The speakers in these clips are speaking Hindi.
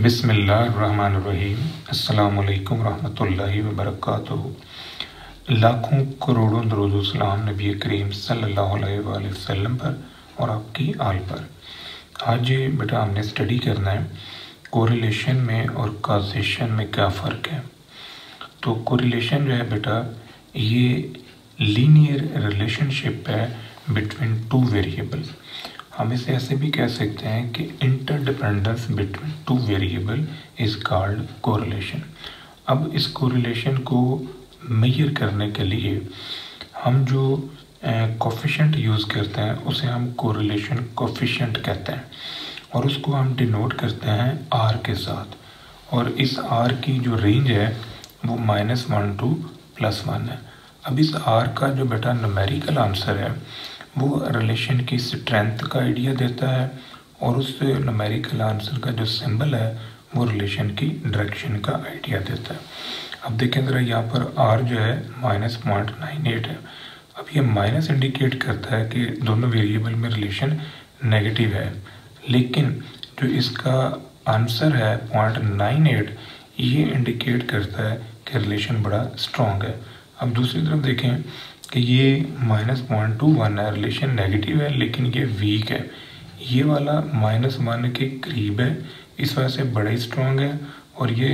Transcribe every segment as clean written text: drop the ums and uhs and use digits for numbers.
बिस्मिल्लाहिर्रहमानिर्रहीम। अस्सलामुअलैकुम रहमतुल्लाहि व बरकातुहू। लाखों करोड़ों दरूद व सलाम नबी करीम सल्लल्लाहु अलैहि वसल्लम पर और आपकी आल पर। आज ये बेटा हमने स्टडी करना है कोरिलेशन में और कॉजेशन में क्या फ़र्क है। तो कोरिलेशन जो है बेटा ये लीनियर रिलेशनशिप है बिटवीन टू वेरिएबल। हम इसे ऐसे भी कह सकते हैं कि interdependence between two variable is called correlation. अब इस कोरिलेशन को मेजर करने के लिए हम जो कोफिशिएंट यूज़ करते हैं उसे हम कोरिलेशन कोफिशिएंट कहते हैं और उसको हम डिनोट करते हैं आर के साथ। और इस आर की जो रेंज है वो -1 to +1 है। अब इस आर का जो बेटा न्यूमेरिकल आंसर है वो रिलेशन की स्ट्रेंथ का आइडिया देता है और उस न्यूमेरिकल आंसर का जो सिंबल है वो रिलेशन की डायरेक्शन का आइडिया देता है। अब देखें ज़रा यहाँ पर आर जो है -0.98 है। अब ये माइनस इंडिकेट करता है कि दोनों वेरिएबल में रिलेशन नेगेटिव है, लेकिन जो इसका आंसर है 0.98 ये इंडिकेट करता है कि रिलेशन बड़ा स्ट्रॉन्ग है। अब दूसरी तरफ देखें कि ये -0.21 है, रिलेशन नेगेटिव है लेकिन ये वीक है। ये वाला -1 के करीब है, इस वजह से बड़ा ही स्ट्रॉन्ग है, और ये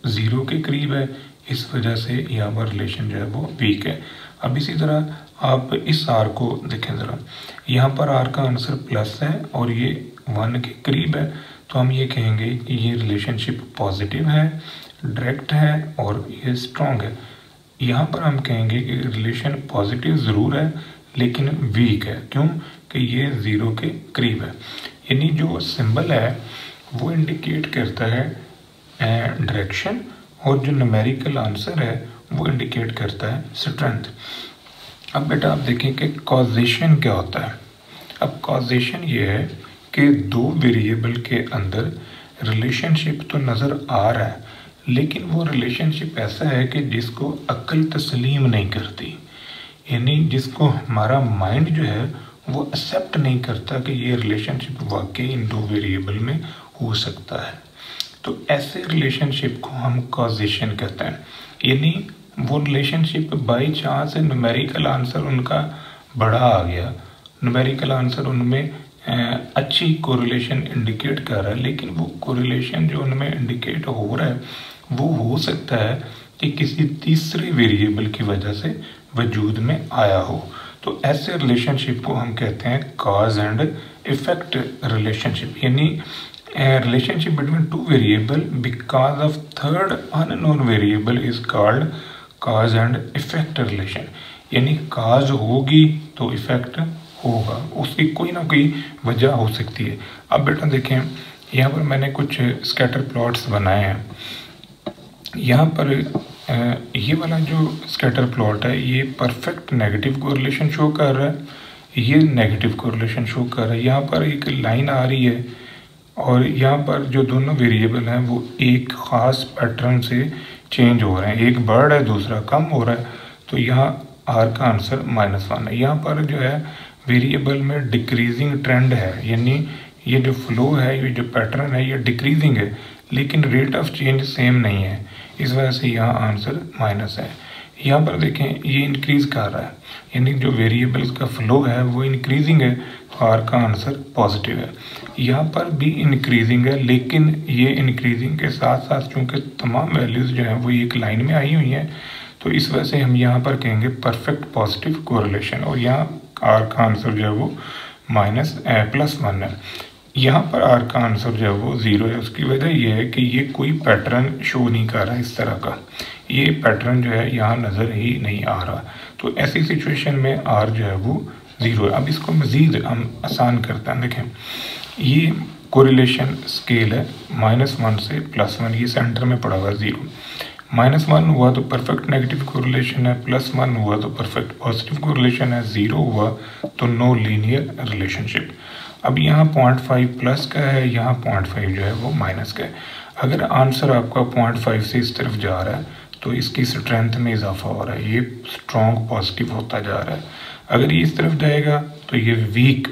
0 के करीब है, इस वजह से यहाँ पर रिलेशन जो है वो वीक है। अब इसी तरह आप इस आर को देखें ज़रा, यहाँ पर आर का आंसर प्लस है और ये 1 के करीब है, तो हम ये कहेंगे कि ये रिलेशनशिप पॉजिटिव है, डायरेक्ट है और ये स्ट्रॉन्ग है। यहाँ पर हम कहेंगे कि रिलेशन पॉजिटिव ज़रूर है लेकिन वीक है, क्यों कि ये 0 के करीब है। यानी जो सिंबल है वो इंडिकेट करता है डायरेक्शन और जो न्यूमेरिकल आंसर है वो इंडिकेट करता है स्ट्रेंथ। अब बेटा आप देखें कि कॉजेशन क्या होता है। अब कॉजेशन ये है कि दो वेरिएबल के अंदर रिलेशनशिप तो नज़र आ रहा है लेकिन वो रिलेशनशिप ऐसा है कि जिसको अक्ल तस्लीम नहीं करती, यानी जिसको हमारा माइंड जो है वो एक्सेप्ट नहीं करता कि ये रिलेशनशिप वाकई इन दो वेरिएबल में हो सकता है। तो ऐसे रिलेशनशिप को हम कॉजेशन कहते हैं। यानी वो relationship by chance numerical answer उनका बड़ा आ गया, न्यूमेरिकल आंसर उनमें अच्छी कोरिलेशन इंडिकेट कर रहा है, लेकिन वो कोरिलेशन जो उनमें इंडिकेट हो रहा है वो हो सकता है कि किसी तीसरे वेरिएबल की वजह से वजूद में आया हो। तो ऐसे रिलेशनशिप को हम कहते हैं कॉज एंड इफेक्ट रिलेशनशिप। यानी relationship between two variable because of third unknown variable is called cause and effect relation. यानी कॉज होगी तो इफेक्ट होगा, उसकी कोई ना कोई वजह हो सकती है। अब बेटा देखें यहाँ पर मैंने कुछ स्कैटर प्लॉट्स बनाए हैं। यहाँ पर ये वाला जो स्कैटर प्लॉट है ये परफेक्ट नेगेटिव कोरिलेशन शो कर रहा है, ये नेगेटिव कोरिलेशन शो कर रहा है। यहाँ पर एक लाइन आ रही है और यहाँ पर जो दोनों वेरिएबल हैं वो एक ख़ास पैटर्न से चेंज हो रहे हैं, एक बढ़ है दूसरा कम हो रहा है, तो यहाँ आर का आंसर -1 है। यहाँ पर जो है वेरिएबल में डिक्रीजिंग ट्रेंड है, यानी ये जो फ्लो है, ये जो पैटर्न है ये डिक्रीजिंग है लेकिन रेट ऑफ चेंज सेम नहीं है, इस वजह से यहाँ आंसर माइनस है। यहाँ पर देखें ये इंक्रीज़ कर रहा है, यानी जो वेरिएबल्स का फ्लो है वो इंक्रीजिंग है, तो आर का आंसर पॉजिटिव है। यहाँ पर भी इंक्रीजिंग है लेकिन ये इंक्रीजिंग के साथ साथ चूँकि तमाम वैल्यूज़ जो हैं वो एक लाइन में आई हुई हैं, तो इस वजह से हम यहाँ पर कहेंगे परफेक्ट पॉजिटिव कोरिलेशन, और यहाँ आर का आंसर जो है वो +1 है। यहाँ पर आर का आंसर जो है वो 0 है। उसकी वजह यह है कि ये कोई पैटर्न शो नहीं कर रहा इस तरह का, ये पैटर्न जो है यहाँ नज़र ही नहीं आ रहा, तो ऐसी सिचुएशन में आर जो है वो 0 है। अब इसको मज़ीद हम आसान करते हैं। देखें ये कोरिलेशन स्केल है -1 से +1, ये सेंटर में पड़ा हुआ है 0। -1 हुआ तो परफेक्ट नेगेटिव कोरिलेशन है, +1 हुआ तो परफेक्ट पॉजिटिव कोरिलेशन है, 0 हुआ तो नो लीनियर रिलेशनशिप। अब यहाँ 0.5 प्लस का है, यहाँ 0.5 जो है वो माइनस का है। अगर आंसर आपका 0.5 से इस तरफ जा रहा है तो इसकी स्ट्रेंथ में इजाफा हो रहा है, ये स्ट्रॉन्ग पॉजिटिव होता जा रहा है। अगर ये इस तरफ जाएगा तो ये वीक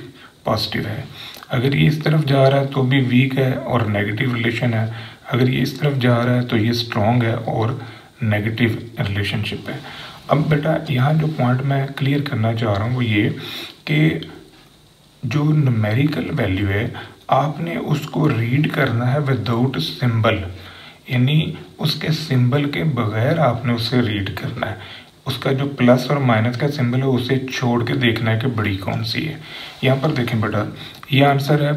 पॉजिटिव है, अगर ये इस तरफ जा रहा है तो भी वीक है और नेगेटिव रिलेशन है। अगर ये इस तरफ जा रहा है तो ये स्ट्रॉन्ग है और नेगेटिव रिलेशनशिप है। अब बेटा यहाँ जो पॉइंट मैं क्लियर करना चाह रहा हूँ वो ये कि जो न्यूमेरिकल वैल्यू है आपने उसको रीड करना है विदाउट सिंबल, यानी उसके सिंबल के बगैर आपने उसे रीड करना है। उसका जो प्लस और माइनस का सिंबल है उसे छोड़ के देखना है कि बड़ी कौन सी है। यहाँ पर देखें बेटा, ये आंसर है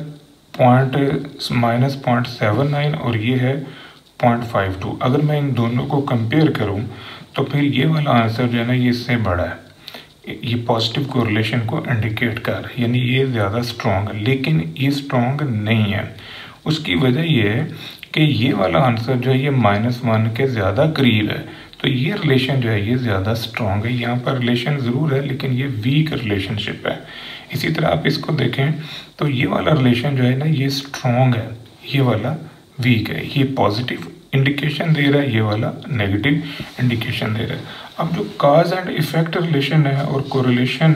-0.79 और ये है 0.52। अगर मैं इन दोनों को कंपेयर करूँ तो फिर ये वाला आंसर जो है ना ये इससे बड़ा है, ये पॉजिटिव कोरिलेशन को इंडिकेट कर रहा है, यानी ये ज़्यादा स्ट्रॉन्ग है। लेकिन ये स्ट्रॉन्ग नहीं है। उसकी वजह ये है कि ये वाला आंसर जो है ये -1 के ज़्यादा करीब है, तो ये रिलेशन जो है ये ज़्यादा स्ट्रॉन्ग है। यहाँ पर रिलेशन ज़रूर है लेकिन ये वीक रिलेशनशिप है। इसी तरह आप इसको देखें तो ये वाला रिलेशन जो है ना ये स्ट्रॉन्ग है, ये वाला वीक है। ये पॉजिटिव इंडिकेशन दे रहा है, ये वाला नेगेटिव इंडिकेशन दे रहा है। अब जो काज एंड इफेक्ट रिलेशन है और कोरिलेशन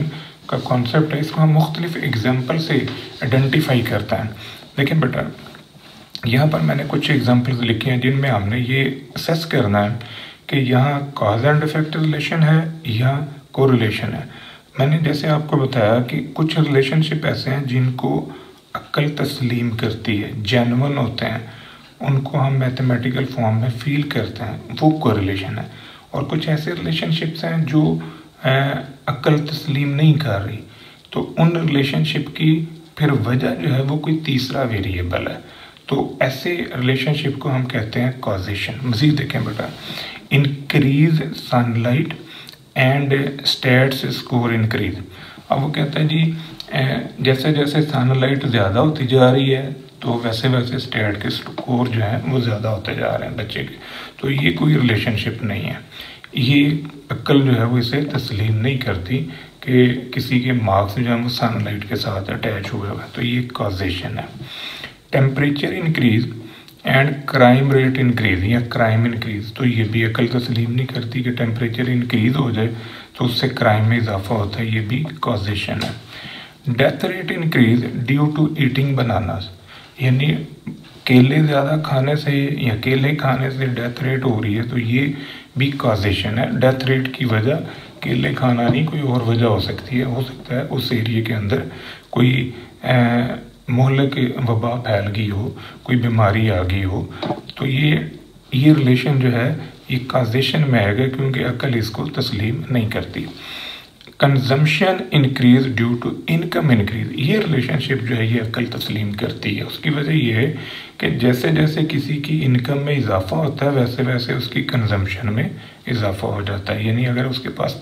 का कॉन्सेप्ट है, इसको हम मुख्तलिफ एग्जाम्पल से आइडेंटिफाई करते हैं। देखें बेटा, यहाँ पर मैंने कुछ एग्जाम्पल्स लिखे हैं जिनमें हमने ये असेस करना है कि यहाँ काज एंड इफेक्ट रिलेशन है या कोरिलेशन है। मैंने जैसे आपको बताया कि कुछ रिलेशनशिप ऐसे हैं जिनको अक्ल तस्लीम करती है, जेन्युइन होते हैं, उनको हम मैथमेटिकल फॉर्म में फील करते हैं, वो कोरिलेशन है। और कुछ ऐसे रिलेशनशिप्स हैं जो अक्ल तस्लीम नहीं कर रही, तो उन रिलेशनशिप की फिर वजह जो है वो कोई तीसरा वेरिएबल है, तो ऐसे रिलेशनशिप को हम कहते हैं कॉजेशन। मज़ीद देखें बेटा, increase sunlight and stats score increase. अब वो कहता है जी जैसे जैसे सनलाइट ज़्यादा होती जा रही है तो वैसे वैसे स्टैट के स्कोर जो हैं वो ज़्यादा होते जा रहे हैं बच्चे के। तो ये कोई रिलेशनशिप नहीं है, ये अक्ल जो है वो इसे तस्लीम नहीं करती कि किसी के मार्क्स जो हैं वो सनलाइट के साथ अटैच हुए हुए हैं, तो ये कॉजेशन है। Temperature increase and crime rate increase या क्राइम इंक्रीज, तो ये भी अक्ल तस्लीम नहीं करती कि टेम्परेचर इंक्रीज हो जाए तो उससे क्राइम में इजाफा होता है, ये भी कॉजेशन है। Death rate increase due to eating bananas, यानी केले ज़्यादा खाने से या केले खाने से डेथ रेट हो रही है, तो ये भी कॉजेशन है। डेथ रेट की वजह केले खाना नहीं, कोई और वजह हो सकती है। हो सकता है उस एरिया के अंदर कोई मोहल्ले की वबा फैल गई हो, कोई बीमारी आ गई हो, तो ये रिलेशन जो है ये कॉजेशन में आएगा क्योंकि अक्ल इसको तस्लीम नहीं करती। Consumption increase due to income increase, ये रिलेशनशिप जो है ये अक्ल तस्लीम करती है। उसकी वजह ये है कि जैसे जैसे किसी की इनकम में इजाफा होता है वैसे वैसे उसकी कंजम्पशन में इजाफा हो जाता है, यानी अगर उसके पास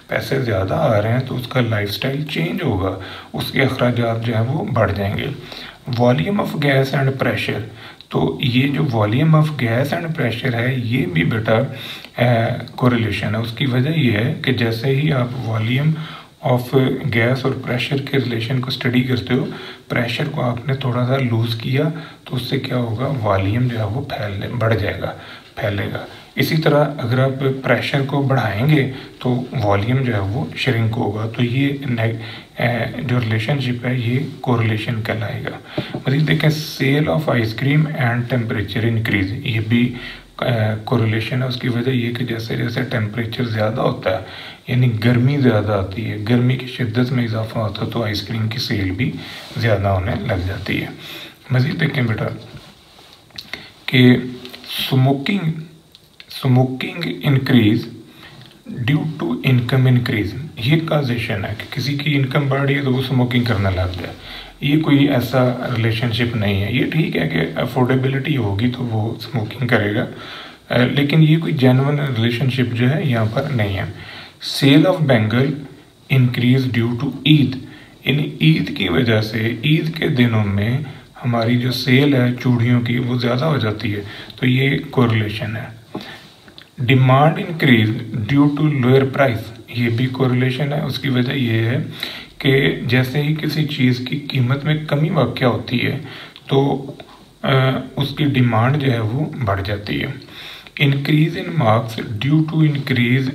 पैसे ज़्यादा आ रहे हैं तो उसका लाइफस्टाइल चेंज होगा, उसके अखराजात जो है वो बढ़ जाएंगे। Volume of gas and pressure, तो ये जो volume of gas and pressure है ये भी बेटा कोरिलेशन है। उसकी वजह ये है कि जैसे ही आप वॉल्यूम ऑफ गैस और प्रेशर के रिलेशन को स्टडी करते हो, प्रेशर को आपने थोड़ा सा लूज़ किया तो उससे क्या होगा, वॉल्यूम जो है वो बढ़ जाएगा, फैलेगा। इसी तरह अगर आप प्रेशर को बढ़ाएंगे तो वॉल्यूम जो है वो श्रिंक होगा, तो ये जो रिलेशनशिप है ये कोरिलेशन कहलाएगा। मज़ीद देखें, sale of ice cream and temperature increase, ये भी कोरिलेशन है। उसकी वजह ये कि जैसे जैसे टेम्परेचर ज़्यादा होता है यानी गर्मी ज़्यादा आती है, गर्मी की शिद्दत में इजाफा होता है तो आइसक्रीम की सेल भी ज़्यादा होने लग जाती है। मज़ीद देखें बेटा कि smoking increase due to income increase, ये कॉजेशन है कि किसी की इनकम बढ़ रही है तो वो स्मोकिंग करने लग जाए। ये कोई ऐसा रिलेशनशिप नहीं है। ये ठीक है कि अफोर्डेबिलिटी होगी तो वो स्मोकिंग करेगा, लेकिन ये कोई जेन्युइन रिलेशनशिप जो है यहाँ पर नहीं है। Sale of bangle increase due to Eid, यानी ईद की वजह से ईद के दिनों में हमारी जो सेल है चूड़ियों की वो ज़्यादा हो जाती है, तो ये कोरिलेशन है। Demand increase due to lower price, ये भी कोरिलेशन है। उसकी वजह ये है कि जैसे ही किसी चीज़ की कीमत में कमी वाक़या होती है तो उसकी डिमांड जो है वो बढ़ जाती है। Increase in marks due to increase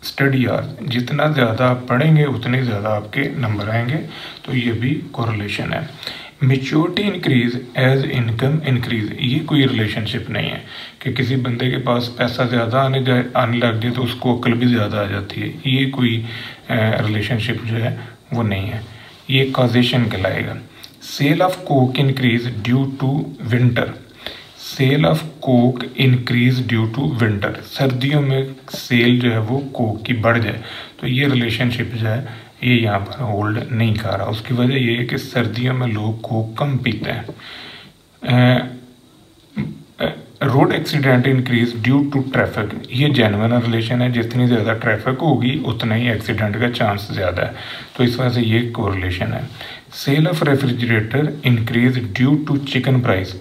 study hours, जितना ज़्यादा आप पढ़ेंगे उतने ज़्यादा आपके नंबर आएंगे, तो ये भी कोरिलेशन है। Maturity increase as income increase, ये कोई रिलेशनशिप नहीं है कि किसी बंदे के पास पैसा ज़्यादा आने लग जाए तो उसको अक्ल भी ज़्यादा आ जाती है। ये कोई रिलेशनशिप जो है वो नहीं है, ये कॉजेशन कहलाएगा। Sale of coke increase due to winter, sale of coke increase due to winter, सर्दियों में सेल जो है वो कोक की बढ़ जाए, तो ये रिलेशनशिप जो है ये यहाँ पर होल्ड नहीं कर रहा। उसकी वजह ये है कि सर्दियों में लोग कोक कम पीते हैं। Road accident increase due to traffic, ये जेन्युइन रिलेशन है, जितनी ज़्यादा ट्रैफिक होगी उतना ही एक्सीडेंट का चांस ज़्यादा है, तो इस वजह से ये कोरिलेशन है। Sale of refrigerator increase due to chicken price,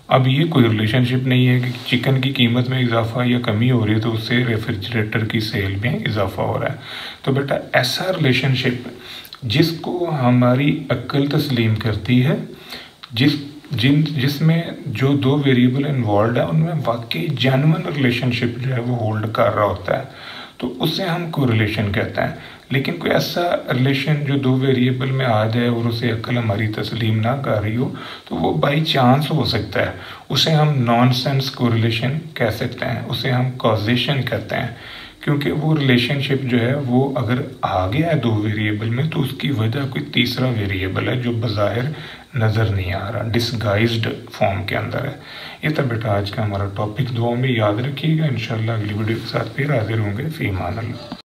अब ये कोई रिलेशनशिप नहीं है कि चिकन की कीमत में इजाफा या कमी हो रही है तो उससे रेफ्रिजरेटर की सेल में इजाफा हो रहा है। तो बेटा ऐसा रिलेशनशिप जिसको हमारी अक्ल तस्लीम करती है, जिसमें जो दो वेरिएबल इन्वॉल्व है उनमें वाकई जेन्युइन रिलेशनशिप जो है वो होल्ड कर रहा होता है, तो उससे हम कोरिलेशन कहते हैं। लेकिन कोई ऐसा रिलेशन जो दो वेरिएबल में आ जाए और उसे अक्ल हमारी तस्लीम ना कर रही हो तो वो बाई चांस हो सकता है, उसे हम नॉनसेंस कोरिलेशन कह सकते हैं, उसे हम कॉजेशन कहते हैं, क्योंकि वो रिलेशनशिप जो है वो अगर आ गया है दो वेरिएबल में तो उसकी वजह कोई तीसरा वेरिएबल है जो बज़ाहिर नज़र नहीं आ रहा, डिसगाइज्ड फॉर्म के अंदर है। ये था बेटा आज का हमारा टॉपिक, दुआ में याद रखिएगा। इंशाल्लाह अगली वीडियो के साथ फिर हाजिर होंगे। फ़ी अमान अल्लाह।